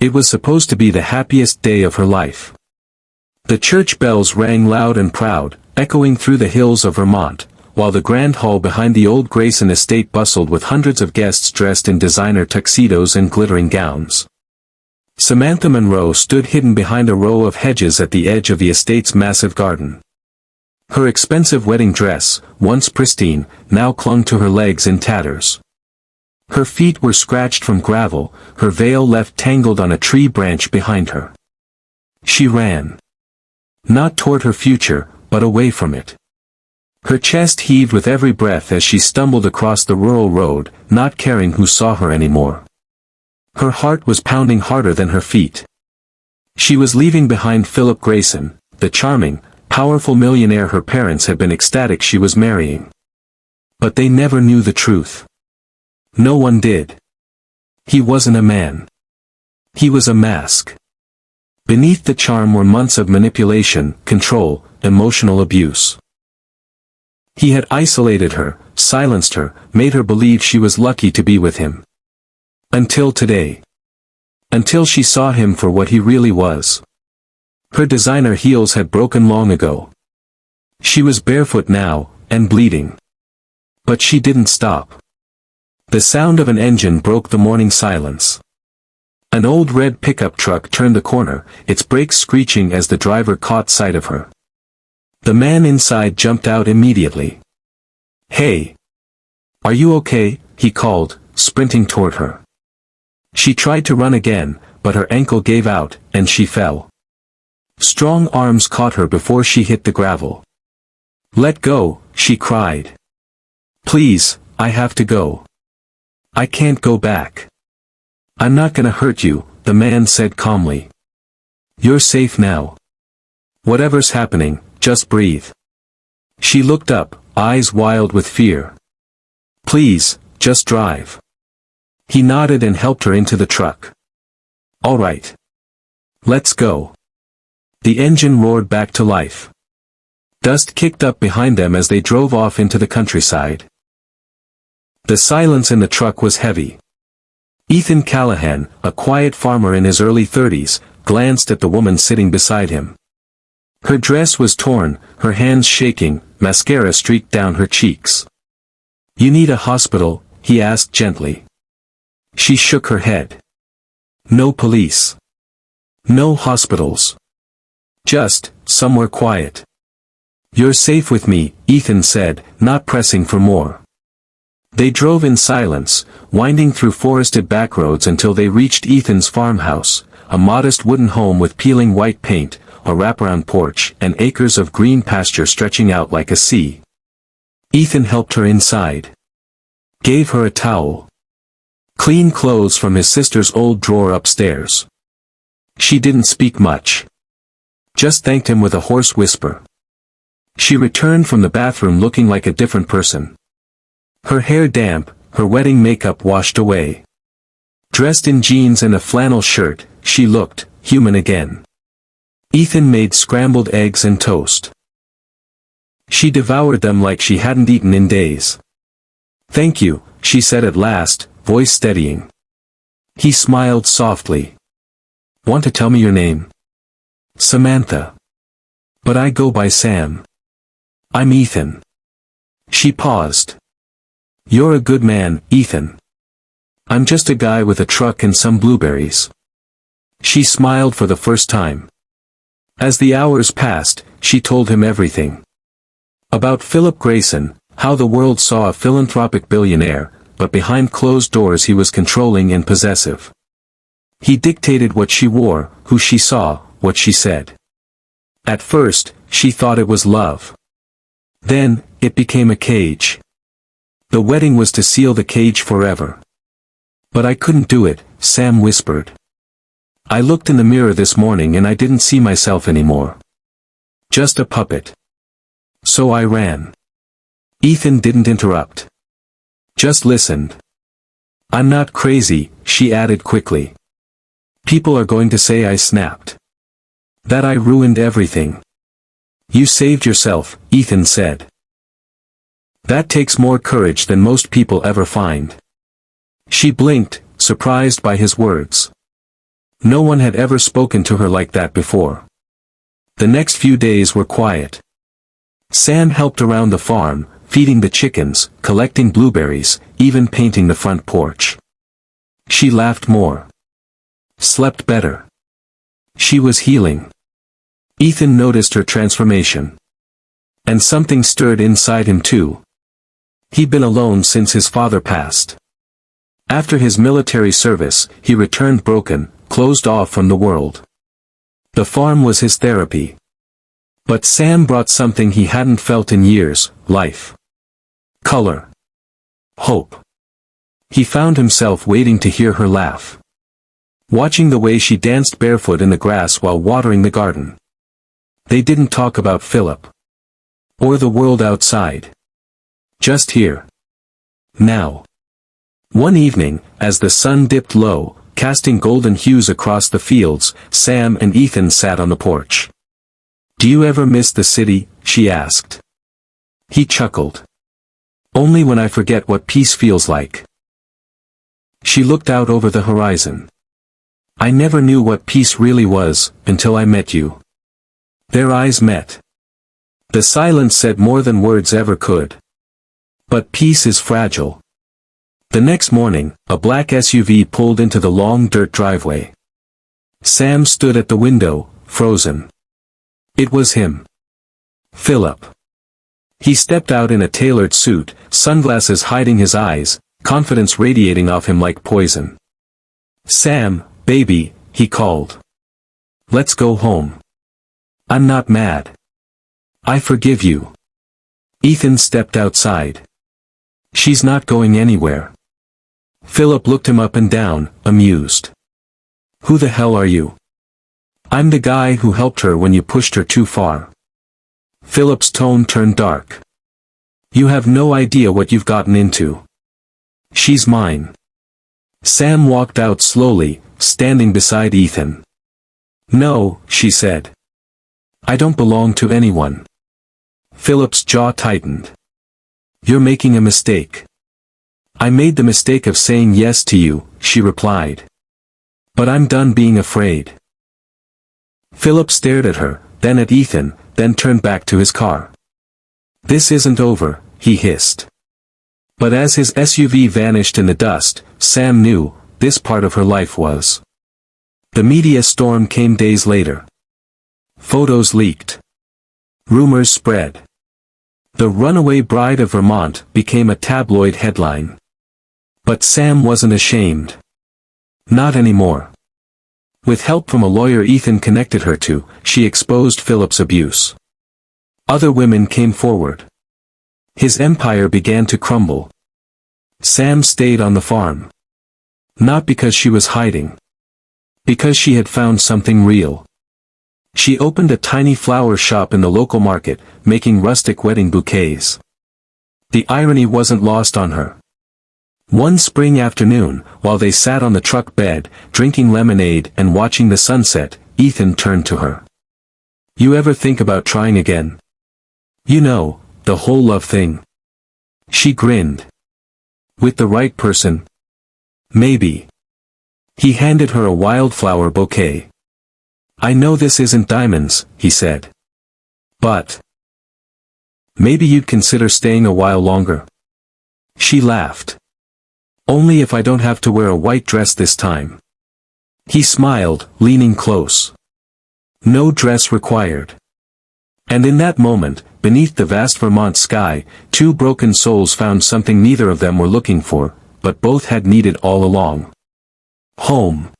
It was supposed to be the happiest day of her life. The church bells rang loud and proud, echoing through the hills of Vermont, while the grand hall behind the old Grayson estate bustled with hundreds of guests dressed in designer tuxedos and glittering gowns. Samantha Monroe stood hidden behind a row of hedges at the edge of the estate's massive garden. Her expensive wedding dress, once pristine, now clung to her legs in tatters. Her feet were scratched from gravel, her veil left tangled on a tree branch behind her. She ran. Not toward her future, but away from it. Her chest heaved with every breath as she stumbled across the rural road, not caring who saw her anymore. Her heart was pounding harder than her feet. She was leaving behind Philip Grayson, the charming, powerful millionaire her parents had been ecstatic she was marrying. But they never knew the truth. No one did. He wasn't a man. He was a mask. Beneath the charm were months of manipulation, control, emotional abuse. He had isolated her, silenced her, made her believe she was lucky to be with him. Until today. Until she saw him for what he really was. Her designer heels had broken long ago. She was barefoot now, and bleeding. But she didn't stop. The sound of an engine broke the morning silence. An old red pickup truck turned the corner, its brakes screeching as the driver caught sight of her. The man inside jumped out immediately. "Hey! Are you okay?" he called, sprinting toward her. She tried to run again, but her ankle gave out, and she fell. Strong arms caught her before she hit the gravel. "Let go," she cried. "Please, I have to go. I can't go back." "I'm not gonna hurt you," the man said calmly. "You're safe now. Whatever's happening, just breathe." She looked up, eyes wild with fear. "Please, just drive." He nodded and helped her into the truck. "All right. Let's go." The engine roared back to life. Dust kicked up behind them as they drove off into the countryside. The silence in the truck was heavy. Ethan Callahan, a quiet farmer in his early 30s, glanced at the woman sitting beside him. Her dress was torn, her hands shaking, mascara streaked down her cheeks. "You need a hospital?" he asked gently. She shook her head. "No police. No hospitals. Just, somewhere quiet." "You're safe with me," Ethan said, not pressing for more. They drove in silence, winding through forested backroads until they reached Ethan's farmhouse, a modest wooden home with peeling white paint, a wraparound porch, and acres of green pasture stretching out like a sea. Ethan helped her inside. Gave her a towel. Clean clothes from his sister's old drawer upstairs. She didn't speak much. Just thanked him with a hoarse whisper. She returned from the bathroom looking like a different person. Her hair damp, her wedding makeup washed away. Dressed in jeans and a flannel shirt, she looked human again. Ethan made scrambled eggs and toast. She devoured them like she hadn't eaten in days. "Thank you," she said at last, voice steadying. He smiled softly. "Want to tell me your name?" "Samantha. But I go by Sam." "I'm Ethan." She paused. "You're a good man, Ethan." "I'm just a guy with a truck and some blueberries." She smiled for the first time. As the hours passed, she told him everything. About Philip Grayson, how the world saw a philanthropic billionaire, but behind closed doors he was controlling and possessive. He dictated what she wore, who she saw, what she said. At first, she thought it was love. Then, it became a cage. The wedding was to seal the cage forever. "But I couldn't do it," Sam whispered. "I looked in the mirror this morning and I didn't see myself anymore. Just a puppet. So I ran." Ethan didn't interrupt. Just listened. "I'm not crazy," she added quickly. "People are going to say I snapped. That I ruined everything." "You saved yourself," Ethan said. "That takes more courage than most people ever find." She blinked, surprised by his words. No one had ever spoken to her like that before. The next few days were quiet. Sam helped around the farm, feeding the chickens, collecting blueberries, even painting the front porch. She laughed more. Slept better. She was healing. Ethan noticed her transformation. And something stirred inside him too. He'd been alone since his father passed. After his military service, he returned broken, closed off from the world. The farm was his therapy. But Sam brought something he hadn't felt in years: life. Color. Hope. He found himself waiting to hear her laugh. Watching the way she danced barefoot in the grass while watering the garden. They didn't talk about Philip. Or the world outside. Just here. Now. One evening, as the sun dipped low, casting golden hues across the fields, Sam and Ethan sat on the porch. "Do you ever miss the city?" she asked. He chuckled. "Only when I forget what peace feels like." She looked out over the horizon. "I never knew what peace really was, until I met you." Their eyes met. The silence said more than words ever could. But peace is fragile. The next morning, a black SUV pulled into the long dirt driveway. Sam stood at the window, frozen. It was him. Philip. He stepped out in a tailored suit, sunglasses hiding his eyes, confidence radiating off him like poison. "Sam, baby," he called. "Let's go home. I'm not mad. I forgive you." Ethan stepped outside. "She's not going anywhere." Philip looked him up and down, amused. "Who the hell are you?" "I'm the guy who helped her when you pushed her too far." Philip's tone turned dark. "You have no idea what you've gotten into. She's mine." Sam walked out slowly, standing beside Ethan. "No," she said. "I don't belong to anyone." Philip's jaw tightened. "You're making a mistake." "I made the mistake of saying yes to you," she replied. "But I'm done being afraid." Philip stared at her, then at Ethan, then turned back to his car. "This isn't over," he hissed. But as his SUV vanished in the dust, Sam knew, this part of her life was. The media storm came days later. Photos leaked. Rumors spread. The runaway bride of Vermont became a tabloid headline. But Sam wasn't ashamed. Not anymore. With help from a lawyer Ethan connected her to, she exposed Philip's abuse. Other women came forward. His empire began to crumble. Sam stayed on the farm. Not because she was hiding. Because she had found something real. She opened a tiny flower shop in the local market, making rustic wedding bouquets. The irony wasn't lost on her. One spring afternoon, while they sat on the truck bed, drinking lemonade and watching the sunset, Ethan turned to her. "You ever think about trying again? You know, the whole love thing." She grinned. "With the right person? Maybe." He handed her a wildflower bouquet. "I know this isn't diamonds," he said. "But maybe you'd consider staying a while longer." She laughed. "Only if I don't have to wear a white dress this time." He smiled, leaning close. "No dress required." And in that moment, beneath the vast Vermont sky, two broken souls found something neither of them were looking for, but both had needed all along. Home.